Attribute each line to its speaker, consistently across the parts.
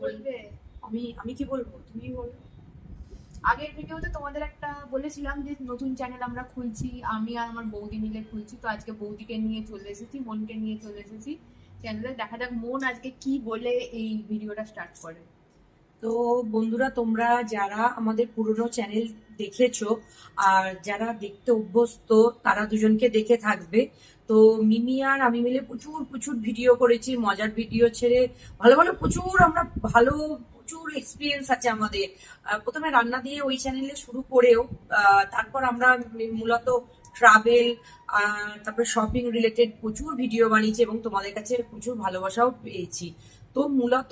Speaker 1: বলবে?
Speaker 2: আমি আমি কি বলবো, তুমি বলো।
Speaker 1: আগের ভিডিওতে তোমাদের একটা বলেছিলাম যে নতুন চ্যানেল আমরা খুলছি, আমি আর আমার বৌদি মিলে খুলছি। তো আজকে বৌদিকে নিয়ে চলে এসেছি, মনকে নিয়ে চলে এসেছি চ্যানেলে। দেখা যাক মন আজকে কি বলে এই ভিডিওটা স্টার্ট করে।
Speaker 2: তো বন্ধুরা, তোমরা যারা আমাদের পুরনো চ্যানেল দেখেছো আর যারা দেখতে অভ্যস্ত, তারা দুজনকে দেখে থাকবে। তো মিমি আর আমি মিলে প্রচুর প্রচুর ভিডিও করেছি, মজার ভিডিও ছেড়ে ভালো ভালো প্রচুর, আমরা ভালো প্রচুর এক্সপিরিয়েন্স আছে আমাদের। প্রথমে রান্না দিয়ে ওই চ্যানেলে শুরু করেও তারপর আমরা মূলত ট্রাভেল, তারপরে শপিং রিলেটেড প্রচুর ভিডিও বানিয়েছি এবং তোমাদের কাছে প্রচুর ভালোবাসাও পেয়েছি। তো মূলত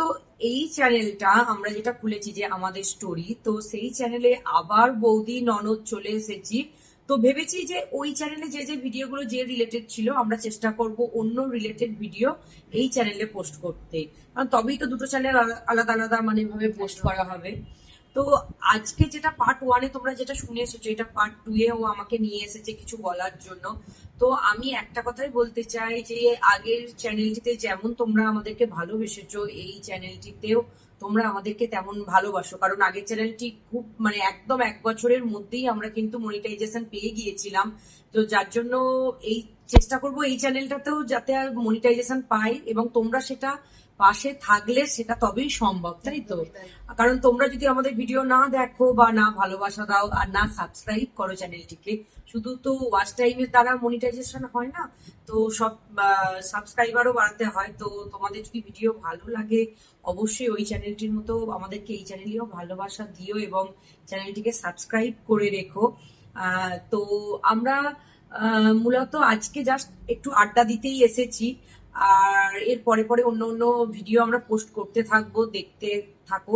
Speaker 2: এই চ্যানেলটা আমরা যেটা খুলেছি যে আমাদের স্টোরি, তো সেই চ্যানেলে আবার বৌদি ননদ চলে এসেছি। তো ভেবেছি যে ওই চ্যানেলে যে যে ভিডিওগুলো যে রিলেটেড ছিল, আমরা চেষ্টা করব অন্য রিলেটেড ভিডিও এই চ্যানেলে পোস্ট করতে, কারণ তবেই তো দুটো চ্যানেল আলাদা আলাদা মানে ভাবে পোস্ট করা হবে। তো আজকে যেটা পার্ট ওয়ানে তোমরা যেটা শুনে এসেছো, এটা পার্ট টু এ ও আমাকে নিয়ে এসেছে কিছু বলার জন্য। তো আমি একটা কথাই বলতে চাই যে আগের চ্যানেলটিতে যেমন তোমরা আমাদেরকে ভালোবেসেছো, এই চ্যানেলটিতেও তোমরা আমাদেরকে তেমন ভালোবাসো, কারণ আগের চ্যানেলটি খুব মানে একদম 1 বছরের মধ্যেই আমরা কিন্তু মনিটাইজেশন পেয়ে গিয়েছিলাম। তো যার জন্য এই চেষ্টা করব এই চ্যানেলটাতেও যাতে মনিটাইজেশন পাই, এবং তোমরা সেটা পাশে থাকলে সেটা তবেই সম্ভব, তাই তো? কারণ তোমরা যদি আমাদের ভিডিও না দেখো বা না ভালোবাসা দাও আর না সাবস্ক্রাইব করো চ্যানেলটিকে, শুধু তো ওয়াচ টাইমের দ্বারা মনিটাইজেশন হয় না, তো সব সাবস্ক্রাইবারও বাড়াতে হয়। তো তোমাদের যদি ভিডিও ভালো লাগে, অবশ্যই ওই চ্যানেলটির মতো আমাদেরকে এই চ্যানেলেও ভালোবাসা দিও এবং চ্যানেলটিকে সাবস্ক্রাইব করে রেখো। তো আমরা মূলত আজকে জাস্ট একটু আড্ডা দিতেই এসেছি, আর এর পরে পরে অন্য অন্য ভিডিও আমরা পোস্ট করতে থাকবো, দেখতে থাকো।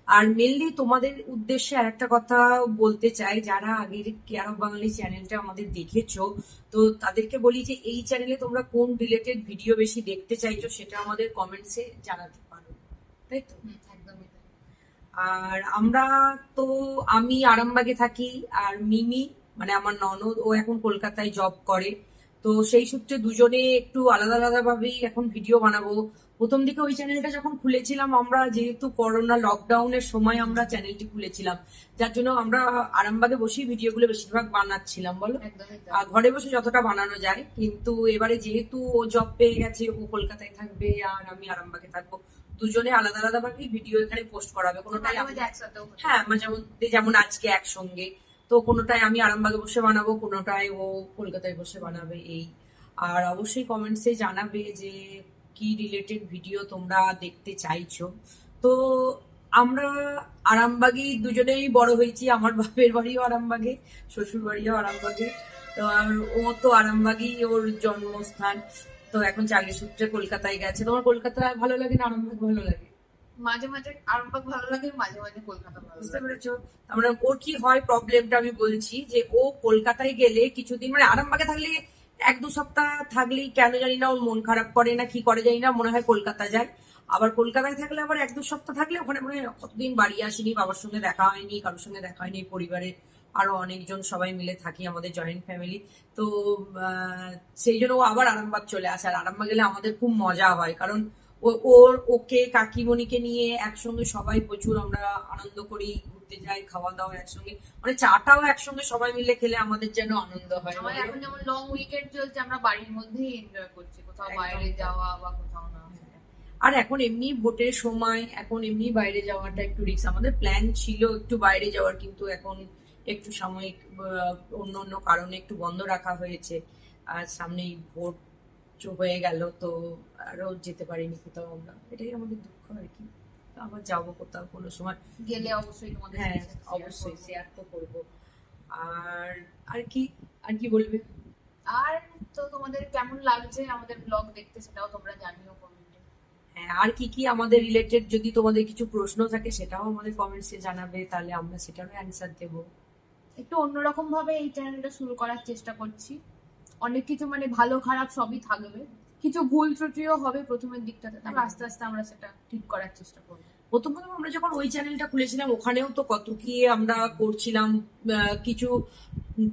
Speaker 2: আর মেনলি তোমাদের উদ্দেশ্যে আর একটা কথা বলতে চাই, যারা আগের কেয়ার অফ বাঙালি চ্যানেলটা আমাদের দেখেছো, তো তাদেরকে বলি যে এই চ্যানেলে তোমরা কোন রিলেটেড ভিডিও বেশি দেখতে চাইছো সেটা আমাদের কমেন্টসে জানাতে পারো, তাই তো?
Speaker 1: একদমই তাই।
Speaker 2: আর আমরা তো, আমি আরামবাগে থাকি আর মিমি মানে আমার ননদ, ও এখন কলকাতায় জব করে। তো সেই সূত্রে দুজনে একটু আলাদা আলাদা ভাবেই এখন ভিডিও বানাবো। প্রথম দিকে ওই চ্যানেলটা যখন খুলেছিলাম আমরা, যেহেতু করোনা লকডাউনের সময় আমরা চ্যানেলটি খুলেছিলাম, যার জন্য আমরা আরামবাগে বসেই ভিডিওগুলো বেশিরভাগ বানাচ্ছিলাম, বলো।
Speaker 1: একদমই
Speaker 2: আর
Speaker 1: তাই।
Speaker 2: ঘরে বসে যতটা বানানো যায়, কিন্তু এবারে যেহেতু ও জব পেয়ে গেছে, ও কলকাতায় থাকবে আর আমি আরামবাগে থাকবো, দুজনে আলাদা আলাদা ভাবে ভিডিও এখানে পোস্ট করা হবে। কোনোটাই
Speaker 1: মাঝে মাঝে একসাথেও হতে
Speaker 2: হ্যাঁ,
Speaker 1: পারে।
Speaker 2: যেমন যেমন আজকে একসঙ্গে। তো কোনোটায় আমি আরামবাগে বসে বানাবো, কোনোটায় ও কলকাতায় বসে বানাবে, এই। আর অবশ্যই কমেন্টসে জানাবে যে কি রিলেটেড ভিডিও তোমরা দেখতে চাইছো। তো আমরা আরামবাগেই দুজনেই বড় হয়েছি, আমার বাপের বাড়িও আরামবাগে, শ্বশুর বাড়িও আরামবাগে। তো আর ও তো আরামবাগেই ওর জন্মস্থান। তো এখন চাকরি সূত্রে কলকাতায় গেছে। তোমার কলকাতা ভালো লাগে না আরামবাগ ভালো লাগে?
Speaker 1: মাঝে মাঝে আরামবাগ ভালো লাগে, মাঝে মাঝে কলকাতা ভালো
Speaker 2: বুঝতে
Speaker 1: লাগে।
Speaker 2: পেরেছো? আমরা ওর কি হয় প্রবলেমটা আমি বলছি, যে ও কলকাতায় গেলে কিছুদিন মানে আরামবাগে থাকলে 1-2 সপ্তাহ থাকলেই কেন জানি না ওর মন খারাপ করে না কি করে জানি না, মনে হয় কলকাতা যায়। আবার কলকাতায় থাকলে আবার 1-2 সপ্তাহ থাকলে ওখানে মনে হয় কতদিন বাড়ি আসেনি, বাবার সঙ্গে দেখা হয়নি, কারোর সঙ্গে দেখা হয়নি, পরিবারে আরো অনেকজন সবাই মিলে থাকি, আমাদের জয়েন্ট ফ্যামিলি। তো সেই জন্য ও আবার আরামবাগ চলে আসে, আর আরামবাগ গেলে আমাদের খুব মজা হয়, কারণ ওকে কাকিমণিকে নিয়ে একসঙ্গে সবাই প্রচুর আমরা আনন্দ করি, ঘুরতে যাই, খাওয়া দাওয়া একসঙ্গে, মানে চাটাও একসঙ্গে সবাই মিলে খেলে আমাদের যেন আনন্দ হয়।
Speaker 1: আমার এখন যেমন লং উইকেন্ড চলছে, আমরা বাড়ির মধ্যেই এনজয় করছি, কোথাও বাইরে যাওয়া বা কোথাও না।
Speaker 2: আর এখন এমনি ভোটের সময়, এখন এমনি বাইরে যাওয়াটা একটু রিস্ক। আমাদের প্ল্যান ছিল একটু বাইরে যাওয়ার, কিন্তু এখন একটু সাময়িক অন্য অন্য কারণে একটু বন্ধ রাখা হয়েছে। আর সামনেই ভোট হয়ে গেল, তো আরো যেতে পারিনি কোথাও আমরা, এটাই আমাদের দুঃখ আর কি। তো আবার যাবো কোথাও কোনো সময়।
Speaker 1: গেলে অবশ্যই তোমাদের
Speaker 2: হ্যাঁ,
Speaker 1: সাথে share
Speaker 2: অবশ্যই
Speaker 1: করবো।
Speaker 2: শেয়ার তো করবো। আর আর কি, আর কি বলবে?
Speaker 1: আর তো তোমাদের কেমন লাগছে আমাদের ব্লগ দেখতে, সেটাও তোমরা জানিও কমেন্টে।
Speaker 2: হ্যাঁ, আর কি কি আমাদের রিলেটেড যদি তোমাদের কিছু প্রশ্ন থাকে সেটাও আমাদের কমেন্টসে জানাবে, তাহলে আমরা সেটারও অ্যান্সার দেবো।
Speaker 1: একটু অন্যরকম ভাবে এই চ্যানেলটা শুরু করার চেষ্টা করছি। অনেক কিছু মানে ভালো খারাপ সবই থাকবে, কিছু ভুল ত্রুটিও হবে প্রথমের দিকটাতে, তারপর আস্তে আস্তে আমরা সেটা ঠিক করার চেষ্টা করবো।
Speaker 2: প্রথম প্রথম আমরা যখন ওই চ্যানেলটা খুলেছিলাম, ওখানেও তো কত কি আমরা করছিলাম, কিছু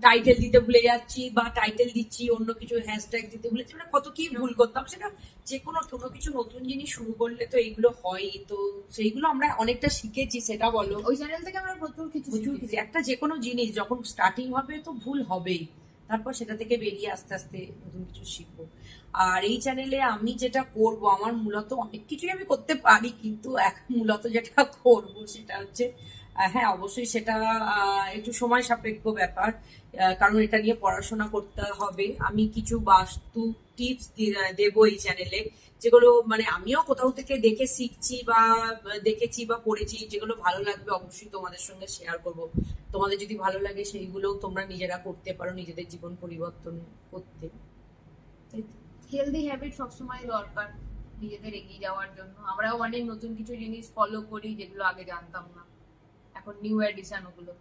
Speaker 2: টাইটেল দিতে ভুলে যাচ্ছি বা টাইটেল দিচ্ছি অন্য কিছু হ্যাশট্যাগ দিতে ভুলে যাচ্ছি, মানে কত কি ভুল করতাম। সেটা যে কোনো কোনো কিছু নতুন জিনিস শুরু করলে তো এইগুলো হয়, তো সেইগুলো আমরা অনেকটা শিখেছি সেটা বলো।
Speaker 1: ওই চ্যানেল থেকে আমরা প্রচুর কিছু
Speaker 2: প্রচুর কিছু, একটা যে কোনো জিনিস যখন স্টার্টিং হবে তো ভুল হবেই, তারপর সেটা থেকে বেরিয়ে আস্তে আস্তে নতুন কিছু শিখবো। আর এই চ্যানেলে আমি যেটা করব, আমার মূলত অনেক কিছুই আমি করতে পারি, কিন্তু এখন মূলত যেটা করব সেটা হচ্ছে হ্যাঁ অবশ্যই সেটা একটু সময় সাপেক্ষ ব্যাপার, কারণ এটা নিয়ে পড়াশোনা করতে হবে। আমি কিছু বাস্তু টিপস দেবো এই চ্যানেলে, যেগুলো মানে আমিও কোথাও থেকে দেখে শিখছি বা দেখেছি বা পড়েছি, যেগুলো ভালো লাগবে অবশ্যই তোমাদের সঙ্গে শেয়ার করব। তোমাদের যদি ভালো লাগে সেইগুলো তোমরা নিজেরা করতে পারো নিজেদের জীবন পরিবর্তন করতে, তাই তো?
Speaker 1: হেলদি হ্যাবিট সবসময় দরকার নিজেদের এগিয়ে যাওয়ার জন্য। আমরাও অনেক নতুন কিছু জিনিস ফলো করি যেগুলো আগে জানতাম না, এখন নিউ এডিশন ওগুলো।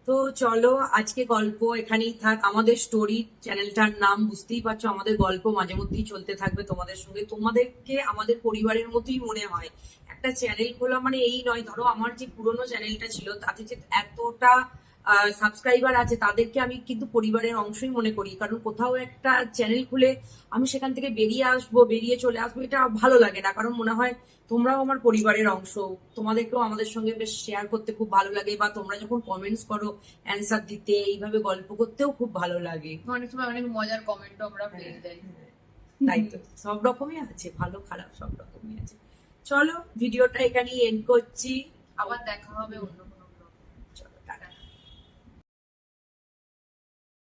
Speaker 2: তো চলো আজকে গল্প এখানেই থাক। আমাদের স্টোরি চ্যানেলটার নাম বুঝতেই পারছো, আমাদের গল্প মাঝে মধ্যেই চলতে থাকবে তোমাদের সঙ্গে। তোমাদেরকে আমাদের পরিবারের মতোই মনে হয়। একটা চ্যানেল খোলা মানে এই নয়, ধরো আমার যে পুরোনো চ্যানেলটা ছিল তাতে যে এতটা সাবস্ক্রাইবার আছে, তাদেরকে আমি কিন্তু পরিবারের অংশই মনে করি। কারণ কোথাও একটা চ্যানেল খুলে আমি সেখান থেকে বেরিয়ে আসবো, বেরিয়ে চলে আসবো, এটা ভালো লাগে না। কারণ মনে হয় তোমরাও আমার পরিবারের অংশ, তোমাদেরকেও আমাদের সঙ্গে বেশ শেয়ার করতে খুব ভালো লাগে, বা তোমরা যখন কমেন্টস করো অ্যান্সার দিতে, এইভাবে গল্প করতেও খুব ভালো লাগে।
Speaker 1: অনেক সময় অনেক মজার কমেন্টও আমরা পেয়ে যাই।
Speaker 2: তাই তো, সব রকমই আছে, ভালো খারাপ সব রকমই আছে। চলো ভিডিওটা এখানেই এন্ড করছি।
Speaker 1: আবার দেখা হবে অন্য